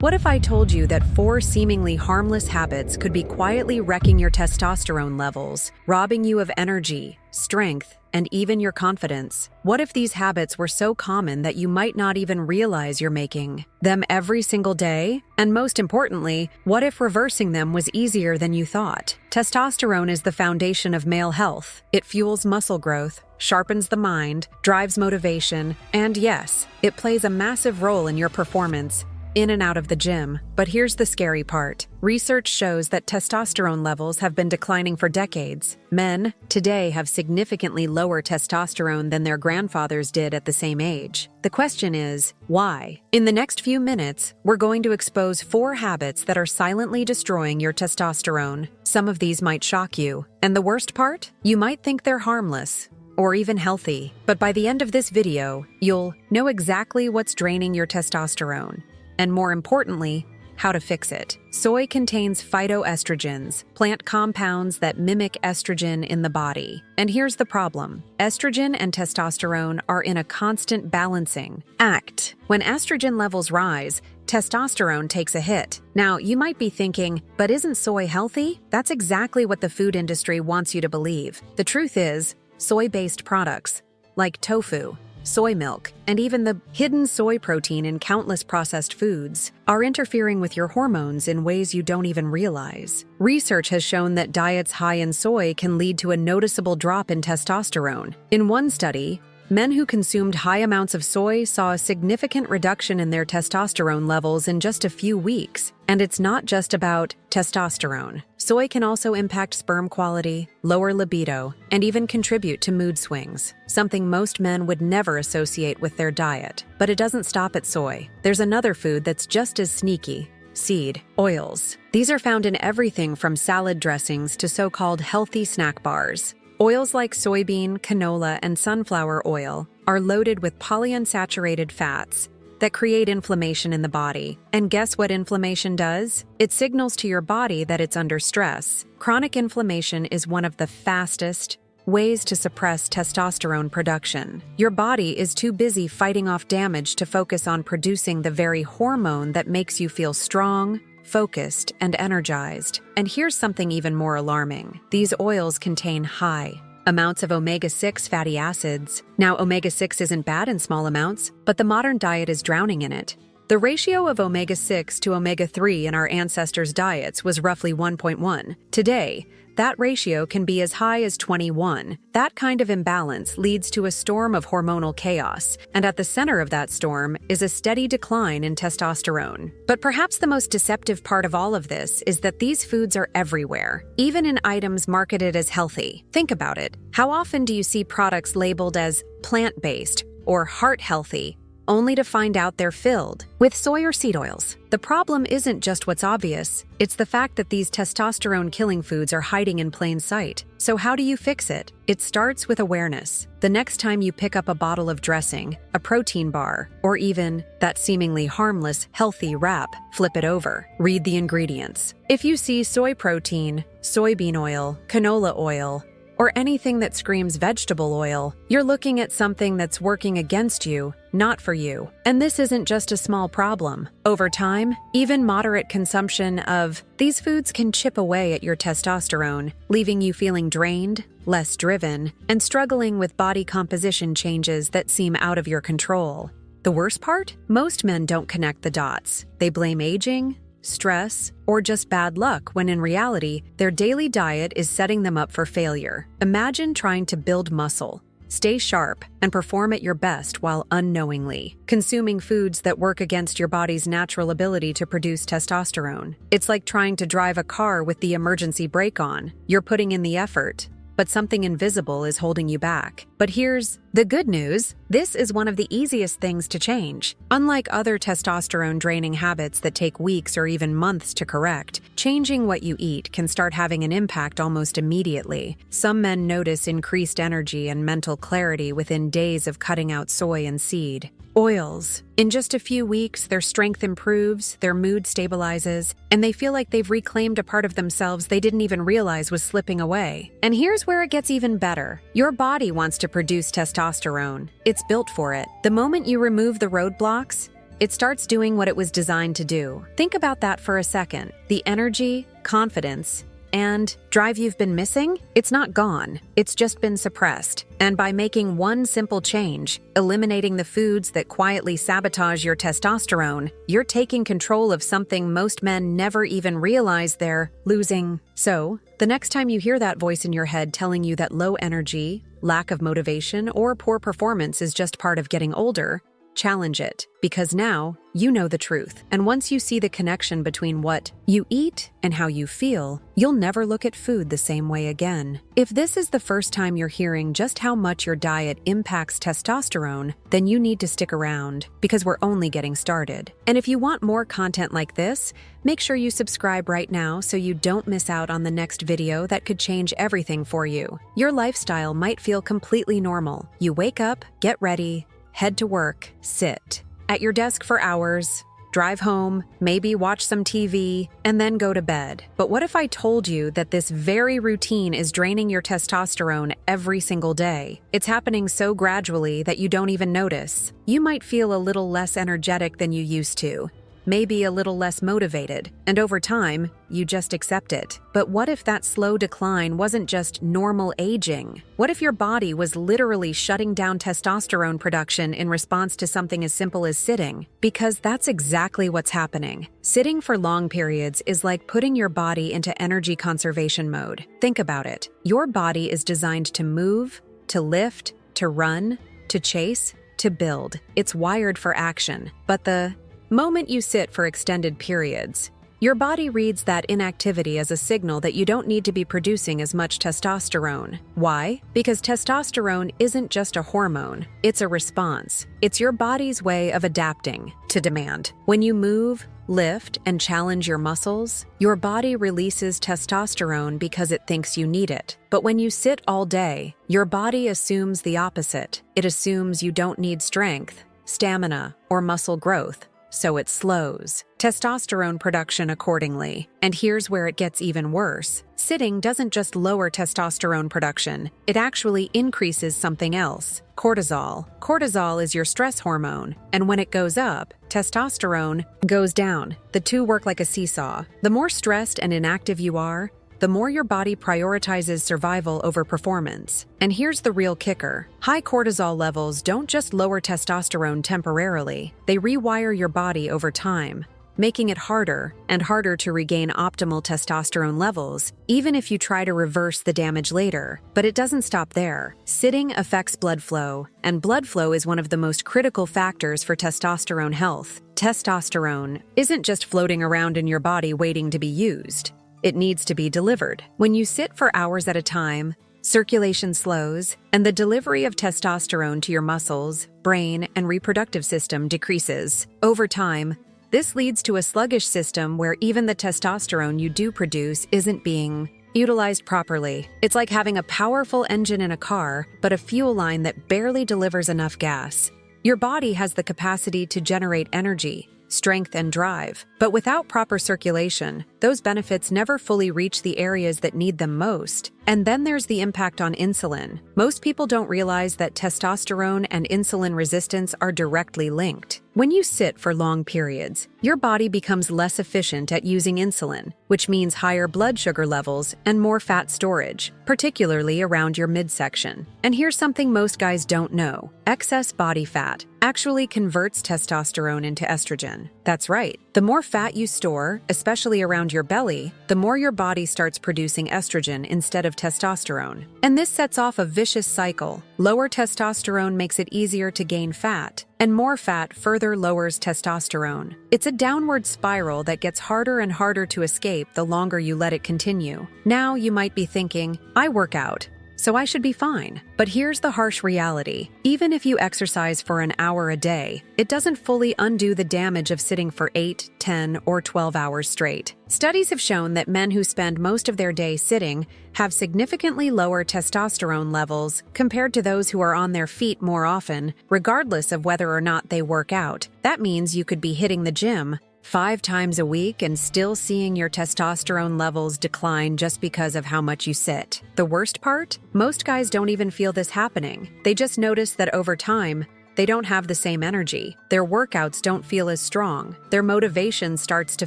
What if I told you that 4 seemingly harmless habits could be quietly wrecking your testosterone levels, robbing you of energy, strength, and even your confidence? What if these habits were so common that you might not even realize you're making them every single day? And most importantly, what if reversing them was easier than you thought? Testosterone is the foundation of male health. It fuels muscle growth, sharpens the mind, drives motivation, and yes, it plays a massive role in your performance in and out of the gym. But here's the scary part. Research shows that testosterone levels have been declining for decades. Men today have significantly lower testosterone than their grandfathers did at the same age. The question is, why? In the next few minutes, we're going to expose 4 habits that are silently destroying your testosterone. Some of these might shock you. And the worst part? You might think they're harmless or even healthy. But by the end of this video, you'll know exactly what's draining your testosterone. And more importantly, how to fix it. Soy contains phytoestrogens, plant compounds that mimic estrogen in the body. And here's the problem. Estrogen and testosterone are in a constant balancing act. When estrogen levels rise, testosterone takes a hit. Now, you might be thinking, but isn't soy healthy? That's exactly what the food industry wants you to believe. The truth is, soy-based products, like tofu, soy milk, and even the hidden soy protein in countless processed foods, are interfering with your hormones in ways you don't even realize. Research has shown that diets high in soy can lead to a noticeable drop in testosterone. In one study, men who consumed high amounts of soy saw a significant reduction in their testosterone levels in just a few weeks. And it's not just about testosterone. Soy can also impact sperm quality, lower libido, and even contribute to mood swings, something most men would never associate with their diet. But it doesn't stop at soy. There's another food that's just as sneaky: seed oils. These are found in everything from salad dressings to so-called healthy snack bars. Oils like soybean, canola, and sunflower oil are loaded with polyunsaturated fats that create inflammation in the body. And guess what inflammation does? It signals to your body that it's under stress. Chronic inflammation is one of the fastest ways to suppress testosterone production. Your body is too busy fighting off damage to focus on producing the very hormone that makes you feel strong, focused, and energized. And here's something even more alarming. These oils contain high amounts of omega-6 fatty acids. Now, omega-6 isn't bad in small amounts, but the modern diet is drowning in it. The ratio of omega-6 to omega-3 in our ancestors' diets was roughly 1.1. Today, that ratio can be as high as 21. That kind of imbalance leads to a storm of hormonal chaos, and at the center of that storm is a steady decline in testosterone. But perhaps the most deceptive part of all of this is that these foods are everywhere, even in items marketed as healthy. Think about it. How often do you see products labeled as plant-based or heart-healthy, only to find out they're filled with soy or seed oils? The problem isn't just what's obvious, it's the fact that these testosterone-killing foods are hiding in plain sight. So how do you fix it? It starts with awareness. The next time you pick up a bottle of dressing, a protein bar, or even that seemingly harmless, healthy wrap, flip it over. Read the ingredients. If you see soy protein, soybean oil, canola oil, or anything that screams vegetable oil, you're looking at something that's working against you, not for you. And this isn't just a small problem. Over time, even moderate consumption of these foods can chip away at your testosterone, leaving you feeling drained, less driven, and struggling with body composition changes that seem out of your control. The worst part? Most men don't connect the dots. They blame aging, stress, or just bad luck, when in reality, their daily diet is setting them up for failure. Imagine trying to build muscle, stay sharp, and perform at your best while unknowingly consuming foods that work against your body's natural ability to produce testosterone. It's like trying to drive a car with the emergency brake on. You're putting in the effort, but something invisible is holding you back. But here's the good news. This is one of the easiest things to change. Unlike other testosterone-draining habits that take weeks or even months to correct, changing what you eat can start having an impact almost immediately. Some men notice increased energy and mental clarity within days of cutting out soy and seed oils. In just a few weeks, their strength improves, their mood stabilizes, and they feel like they've reclaimed a part of themselves they didn't even realize was slipping away. And here's where it gets even better. Your body wants to produce testosterone. It's built for it. The moment you remove the roadblocks, it starts doing what it was designed to do. Think about that for a second. The energy, confidence, and drive you've been missing, it's not gone. It's just been suppressed. And by making one simple change, eliminating the foods that quietly sabotage your testosterone, you're taking control of something most men never even realize they're losing. So, the next time you hear that voice in your head telling you that low energy, lack of motivation, or poor performance is just part of getting older, challenge it, because now you know the truth. And once you see the connection between what you eat and how you feel, you'll never look at food the same way again. If this is the first time you're hearing just how much your diet impacts testosterone, then you need to stick around, because we're only getting started. And if you want more content like this, make sure you subscribe right now so you don't miss out on the next video that could change everything for you. Your lifestyle might feel completely normal. You wake up, get ready, head to work, sit at your desk for hours, drive home, maybe watch some TV, and then go to bed. But what if I told you that this very routine is draining your testosterone every single day? It's happening so gradually that you don't even notice. You might feel a little less energetic than you used to, maybe a little less motivated, and over time, you just accept it. But what if that slow decline wasn't just normal aging? What if your body was literally shutting down testosterone production in response to something as simple as sitting? Because that's exactly what's happening. Sitting for long periods is like putting your body into energy conservation mode. Think about it. Your body is designed to move, to lift, to run, to chase, to build. It's wired for action. But the moment you sit for extended periods, your body reads that inactivity as a signal that you don't need to be producing as much testosterone. Why? Because testosterone isn't just a hormone, it's a response. It's your body's way of adapting to demand. When you move, lift, and challenge your muscles, your body releases testosterone because it thinks you need it. But when you sit all day, your body assumes the opposite. It assumes you don't need strength, stamina, or muscle growth. So it slows testosterone production accordingly. And here's where it gets even worse. Sitting doesn't just lower testosterone production, it actually increases something else: cortisol. Cortisol is your stress hormone, and when it goes up, testosterone goes down. The two work like a seesaw. The more stressed and inactive you are, the more your body prioritizes survival over performance. And here's the real kicker. High cortisol levels don't just lower testosterone temporarily, they rewire your body over time, making it harder and harder to regain optimal testosterone levels, even if you try to reverse the damage later. But it doesn't stop there. Sitting affects blood flow, and blood flow is one of the most critical factors for testosterone health. Testosterone isn't just floating around in your body waiting to be used. It needs to be delivered. When you sit for hours at a time, circulation slows, and the delivery of testosterone to your muscles, brain, and reproductive system decreases. Over time, this leads to a sluggish system where even the testosterone you do produce isn't being utilized properly. It's like having a powerful engine in a car, but a fuel line that barely delivers enough gas. Your body has the capacity to generate energy, strength, and drive, but without proper circulation, those benefits never fully reach the areas that need them most. And then there's the impact on insulin. Most people don't realize that testosterone and insulin resistance are directly linked. When you sit for long periods, your body becomes less efficient at using insulin, which means higher blood sugar levels and more fat storage, particularly around your midsection. And here's something most guys don't know. Excess body fat actually converts testosterone into estrogen. That's right. The more fat you store, especially around your belly, the more your body starts producing estrogen instead of testosterone. And this sets off a vicious cycle. Lower testosterone makes it easier to gain fat, and more fat further lowers testosterone. It's a downward spiral that gets harder and harder to escape the longer you let it continue. Now you might be thinking, I work out, so I should be fine. But here's the harsh reality. Even if you exercise for an hour a day, it doesn't fully undo the damage of sitting for 8, 10, or 12 hours straight. Studies have shown that men who spend most of their day sitting have significantly lower testosterone levels compared to those who are on their feet more often, regardless of whether or not they work out. That means you could be hitting the gym 5 times a week and still seeing your testosterone levels decline just because of how much you sit. The worst part? Most guys don't even feel this happening. They just notice that over time, They don't have the same energy. Their workouts don't feel as strong. Their motivation starts to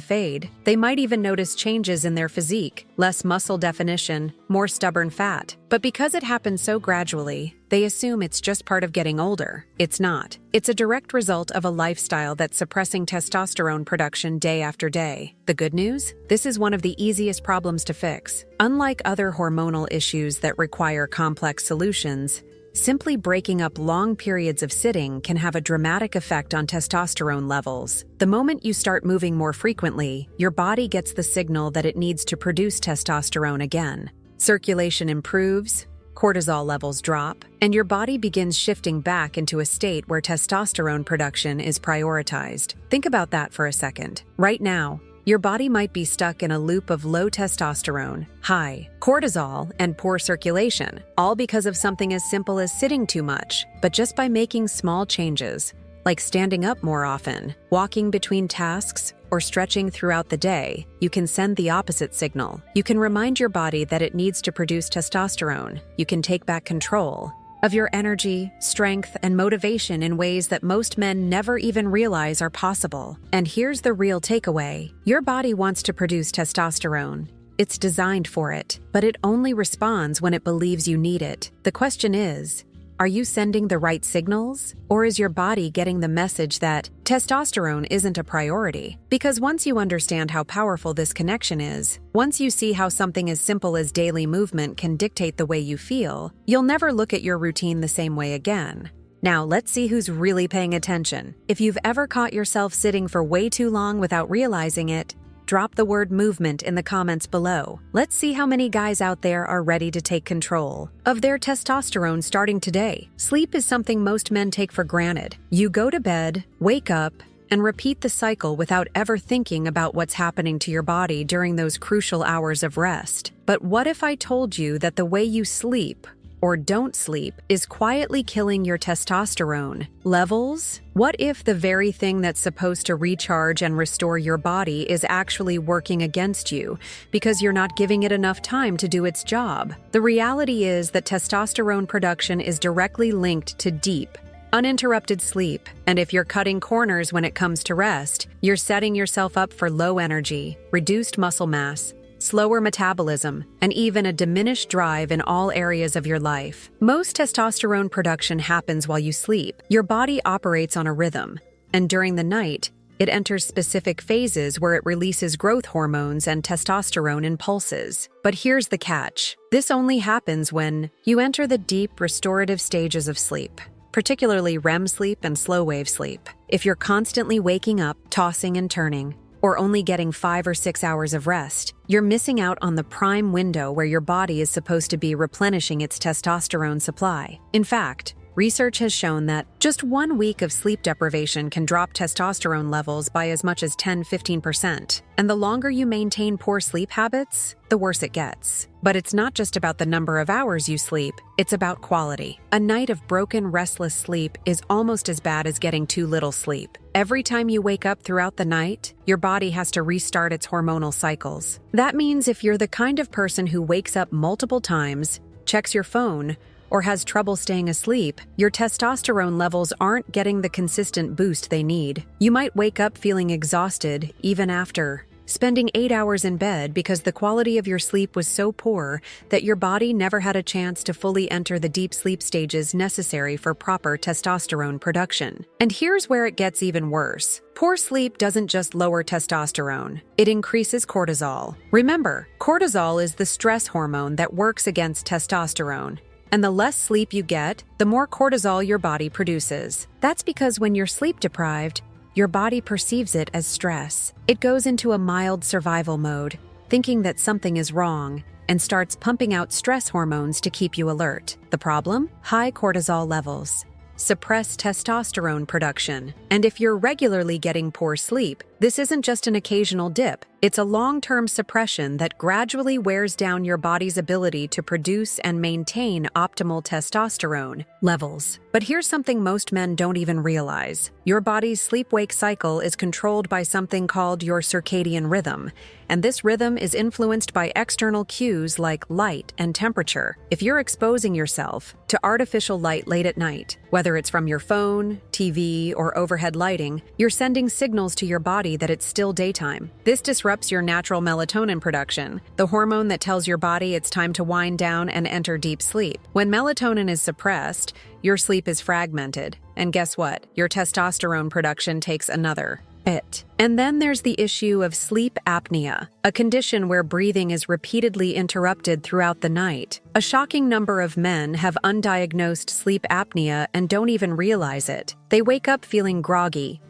fade. They might even notice changes in their physique, less muscle definition, more stubborn fat. But because it happens so gradually, they assume it's just part of getting older. It's not. It's a direct result of a lifestyle that's suppressing testosterone production day after day. The good news? This is one of the easiest problems to fix. Unlike other hormonal issues that require complex solutions, simply breaking up long periods of sitting can have a dramatic effect on testosterone levels. The moment you start moving more frequently, your body gets the signal that it needs to produce testosterone again. Circulation improves, cortisol levels drop, and your body begins shifting back into a state where testosterone production is prioritized. Think about that for a second. Right now, your body might be stuck in a loop of low testosterone, high cortisol, and poor circulation, all because of something as simple as sitting too much. But just by making small changes, like standing up more often, walking between tasks, or stretching throughout the day, you can send the opposite signal. You can remind your body that it needs to produce testosterone. You can take back control of your energy, strength, and motivation in ways that most men never even realize are possible. And here's the real takeaway. Your body wants to produce testosterone. It's designed for it, but it only responds when it believes you need it. The question is, are you sending the right signals? Or is your body getting the message that testosterone isn't a priority? Because once you understand how powerful this connection is, once you see how something as simple as daily movement can dictate the way you feel, you'll never look at your routine the same way again. Now, let's see who's really paying attention. If you've ever caught yourself sitting for way too long without realizing it, drop the word movement in the comments below. Let's see how many guys out there are ready to take control of their testosterone starting today. Sleep is something most men take for granted. You go to bed, wake up, and repeat the cycle without ever thinking about what's happening to your body during those crucial hours of rest. But what if I told you that the way you sleep or don't sleep is quietly killing your testosterone levels? What if the very thing that's supposed to recharge and restore your body is actually working against you because you're not giving it enough time to do its job? The reality is that testosterone production is directly linked to deep, uninterrupted sleep, and if you're cutting corners when it comes to rest, you're setting yourself up for low energy, reduced muscle mass, slower metabolism, and even a diminished drive in all areas of your life. Most testosterone production happens while you sleep. Your body operates on a rhythm, and during the night, it enters specific phases where it releases growth hormones and testosterone in pulses. But here's the catch. This only happens when you enter the deep, restorative stages of sleep, particularly REM sleep and slow-wave sleep. If you're constantly waking up, tossing and turning, or only getting 5 or 6 hours of rest, you're missing out on the prime window where your body is supposed to be replenishing its testosterone supply. In fact, research has shown that just 1 week of sleep deprivation can drop testosterone levels by as much as 10–15%. And the longer you maintain poor sleep habits, the worse it gets. But it's not just about the number of hours you sleep, it's about quality. A night of broken, restless sleep is almost as bad as getting too little sleep. Every time you wake up throughout the night, your body has to restart its hormonal cycles. That means if you're the kind of person who wakes up multiple times, checks your phone, or has trouble staying asleep, your testosterone levels aren't getting the consistent boost they need. You might wake up feeling exhausted even after spending 8 hours in bed because the quality of your sleep was so poor that your body never had a chance to fully enter the deep sleep stages necessary for proper testosterone production. And here's where it gets even worse. Poor sleep doesn't just lower testosterone, it increases cortisol. Remember, cortisol is the stress hormone that works against testosterone. And the less sleep you get, the more cortisol your body produces. That's because when you're sleep deprived, your body perceives it as stress. It goes into a mild survival mode, thinking that something is wrong, and starts pumping out stress hormones to keep you alert. The problem? High cortisol levels suppress testosterone production. And if you're regularly getting poor sleep, This isn't just an occasional dip, it's a long-term suppression that gradually wears down your body's ability to produce and maintain optimal testosterone levels. But here's something most men don't even realize. Your body's sleep-wake cycle is controlled by something called your circadian rhythm, and this rhythm is influenced by external cues like light and temperature. If you're exposing yourself to artificial light late at night, whether it's from your phone, TV, or overhead lighting, you're sending signals to your body that it's still daytime. This disrupts your natural melatonin production, the hormone that tells your body it's time to wind down and enter deep sleep. When melatonin is suppressed, your sleep is fragmented, and guess what? Your testosterone production takes another hit. And then there's the issue of sleep apnea, a condition where breathing is repeatedly interrupted throughout the night. A shocking number of men have undiagnosed sleep apnea and don't even realize it. They wake up feeling groggy,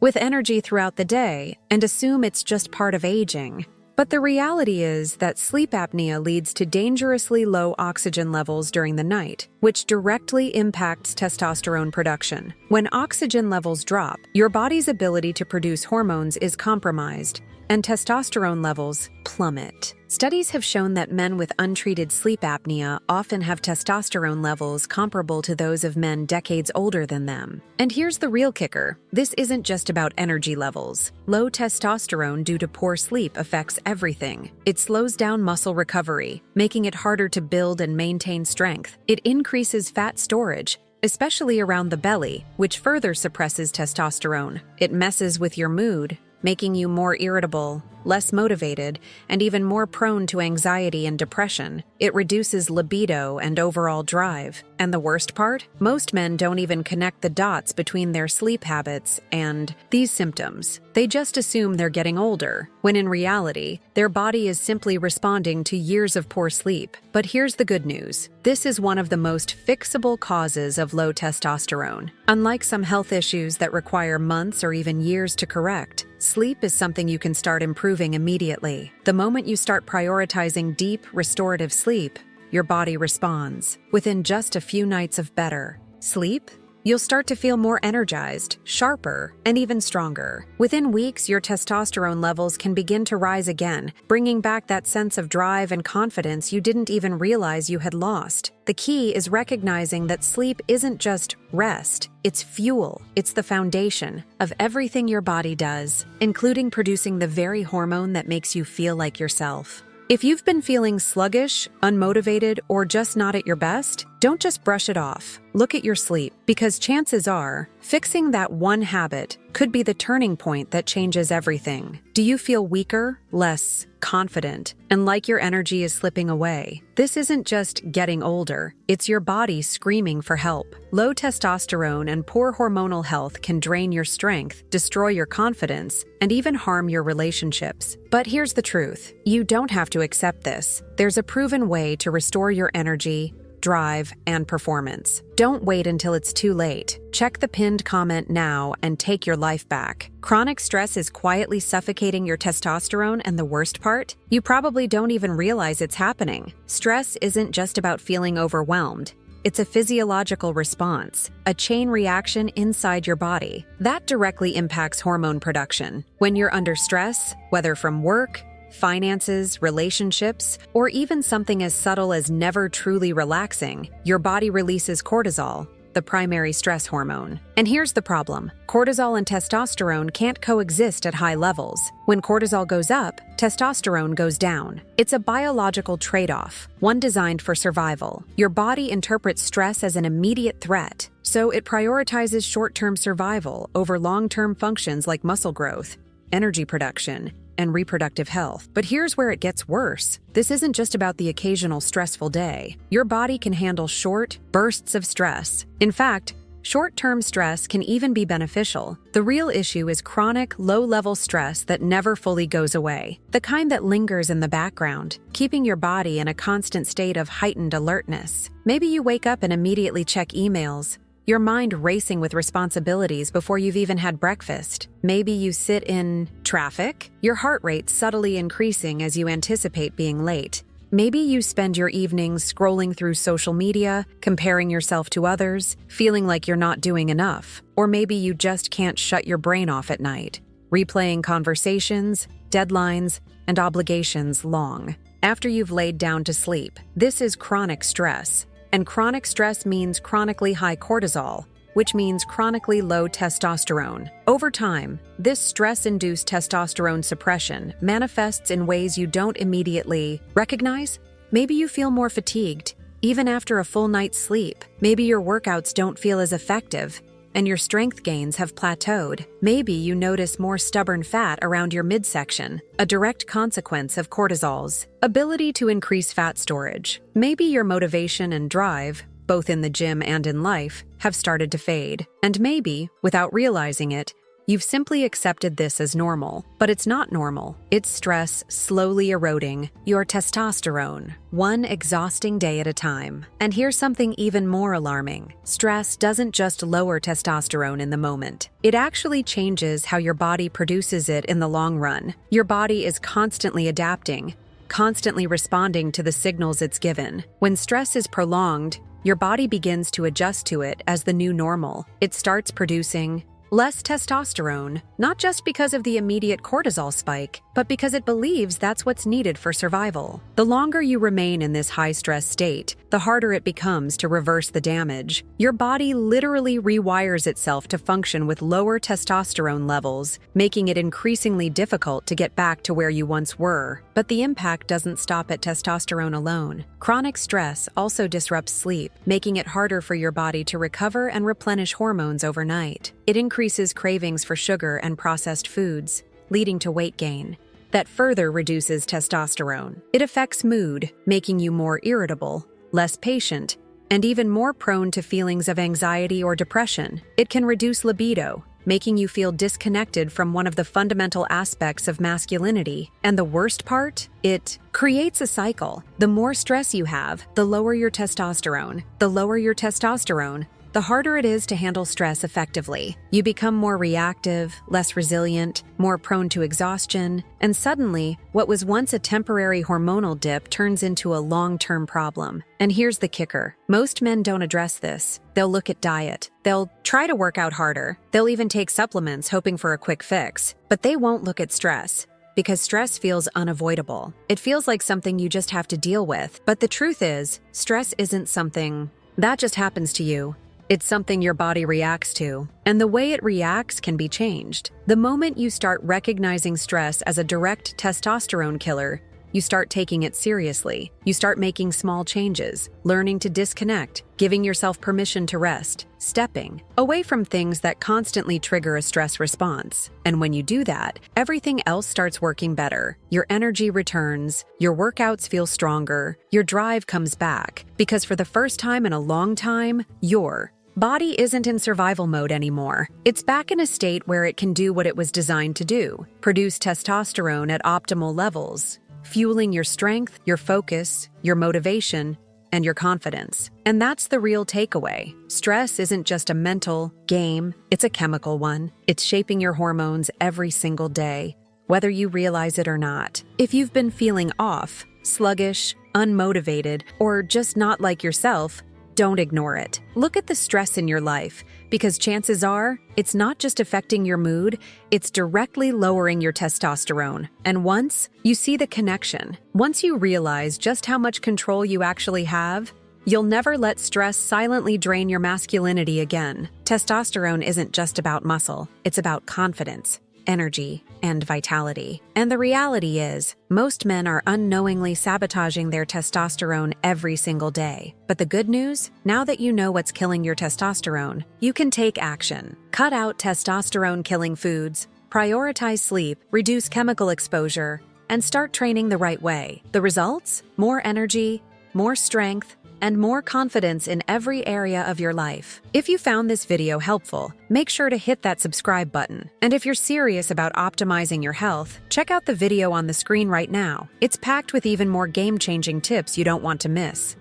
with energy throughout the day, and assume it's just part of aging. But the reality is that sleep apnea leads to dangerously low oxygen levels during the night, which directly impacts testosterone production. When oxygen levels drop, your body's ability to produce hormones is compromised, and testosterone levels plummet. Studies have shown that men with untreated sleep apnea often have testosterone levels comparable to those of men decades older than them. And here's the real kicker. This isn't just about energy levels. Low testosterone due to poor sleep affects everything. It slows down muscle recovery, making it harder to build and maintain strength. It increases fat storage, especially around the belly, which further suppresses testosterone. It messes with your mood, making you more irritable, less motivated, and even more prone to anxiety and depression. It reduces libido and overall drive. And the worst part? Most men don't even connect the dots between their sleep habits and these symptoms. They just assume they're getting older, when in reality, their body is simply responding to years of poor sleep. But here's the good news. This is one of the most fixable causes of low testosterone. Unlike some health issues that require months or even years to correct, sleep is something you can start improving immediately. The moment you start prioritizing deep, restorative sleep, your body responds. Within just a few nights of better sleep, you'll start to feel more energized, sharper, and even stronger. Within weeks, your testosterone levels can begin to rise again, bringing back that sense of drive and confidence you didn't even realize you had lost. The key is recognizing that sleep isn't just rest, it's fuel. It's the foundation of everything your body does, including producing the very hormone that makes you feel like yourself. If you've been feeling sluggish, unmotivated, or just not at your best, don't just brush it off. Look at your sleep, because chances are, fixing that one habit could be the turning point that changes everything. Do you feel weaker, less confident, and like your energy is slipping away? This isn't just getting older, it's your body screaming for help. Low testosterone and poor hormonal health can drain your strength, destroy your confidence, and even harm your relationships. But here's the truth. You don't have to accept this. There's a proven way to restore your energy, drive, and performance. Don't wait until it's too late. Check the pinned comment now and take your life back. Chronic stress is quietly suffocating your testosterone, and the worst part? You probably don't even realize it's happening. Stress isn't just about feeling overwhelmed. It's a physiological response, a chain reaction inside your body. That directly impacts hormone production. When you're under stress, whether from work, finances, relationships, or even something as subtle as never truly relaxing, your body releases cortisol, the primary stress hormone. And here's the problem. Cortisol and testosterone can't coexist at high levels. When cortisol goes up, testosterone goes down. It's a biological trade-off, one designed for survival. Your body interprets stress as an immediate threat, so it prioritizes short-term survival over long-term functions like muscle growth, energy production, and reproductive health. But here's where it gets worse. This isn't just about the occasional stressful day. Your body can handle short bursts of stress. In fact, short-term stress can even be beneficial. The real issue is chronic, low-level stress that never fully goes away. The kind that lingers in the background, keeping your body in a constant state of heightened alertness. Maybe you wake up and immediately check emails, your mind racing with responsibilities before you've even had breakfast. Maybe you sit in traffic, your heart rate subtly increasing as you anticipate being late. Maybe you spend your evenings scrolling through social media, comparing yourself to others, feeling like you're not doing enough. Or maybe you just can't shut your brain off at night. replaying conversations, deadlines, and obligations long after you've laid down to sleep. This is chronic stress. And chronic stress means chronically high cortisol, which means chronically low testosterone. Over time, this stress-induced testosterone suppression manifests in ways you don't immediately recognize. Maybe you feel more fatigued, even after a full night's sleep. Maybe your workouts don't feel as effective, and your strength gains have plateaued. Maybe you notice more stubborn fat around your midsection, a direct consequence of cortisol's ability to increase fat storage. Maybe your motivation and drive, both in the gym and in life, have started to fade. And maybe, without realizing it, you've simply accepted this as normal. But it's not normal. It's stress slowly eroding your testosterone, one exhausting day at a time. And here's something even more alarming. Stress doesn't just lower testosterone in the moment. It actually changes how your body produces it in the long run. Your body is constantly adapting, constantly responding to the signals it's given. When stress is prolonged, your body begins to adjust to it as the new normal. It starts producing less testosterone, not just because of the immediate cortisol spike, but because it believes that's what's needed for survival. The longer you remain in this high-stress state, the harder it becomes to reverse the damage. Your body literally rewires itself to function with lower testosterone levels, making it increasingly difficult to get back to where you once were. But the impact doesn't stop at testosterone alone. Chronic stress also disrupts sleep, making it harder for your body to recover and replenish hormones overnight. It increases cravings for sugar and processed foods, leading to weight gain. That further reduces testosterone. It affects mood, making you more irritable, less patient, and even more prone to feelings of anxiety or depression. It can reduce libido, making you feel disconnected from one of the fundamental aspects of masculinity. And the worst part? It creates a cycle. The more stress you have, the lower your testosterone. The lower your testosterone, the harder it is to handle stress effectively. You become more reactive, less resilient, more prone to exhaustion, and suddenly, what was once a temporary hormonal dip turns into a long-term problem. And here's the kicker. Most men don't address this. They'll look at diet. They'll try to work out harder. They'll even take supplements hoping for a quick fix. But they won't look at stress, because stress feels unavoidable. It feels like something you just have to deal with. But the truth is, stress isn't something that just happens to you. It's something your body reacts to, and the way it reacts can be changed. The moment you start recognizing stress as a direct testosterone killer, you start taking it seriously. You start making small changes, learning to disconnect, giving yourself permission to rest, stepping away from things that constantly trigger a stress response. And when you do that, everything else starts working better. Your energy returns, your workouts feel stronger, your drive comes back, because for the first time in a long time, your body isn't in survival mode anymore. It's back in a state where it can do what it was designed to do, produce testosterone at optimal levels, fueling your strength, your focus, your motivation, and your confidence. And that's the real takeaway. Stress isn't just a mental game, it's a chemical one. It's shaping your hormones every single day, whether you realize it or not. If you've been feeling off, sluggish, unmotivated, or just not like yourself, don't ignore it. Look at the stress in your life, because chances are, it's not just affecting your mood, it's directly lowering your testosterone. And once you see the connection, once you realize just how much control you actually have, you'll never let stress silently drain your masculinity again. Testosterone isn't just about muscle, it's about confidence, energy, and vitality. And the reality is, most men are unknowingly sabotaging their testosterone every single day. But the good news? Now that you know what's killing your testosterone, you can take action. Cut out testosterone-killing foods, prioritize sleep, reduce chemical exposure, and start training the right way. The results? More energy, more strength, and more confidence in every area of your life. If you found this video helpful, make sure to hit that subscribe button. And if you're serious about optimizing your health, check out the video on the screen right now. It's packed with even more game-changing tips you don't want to miss.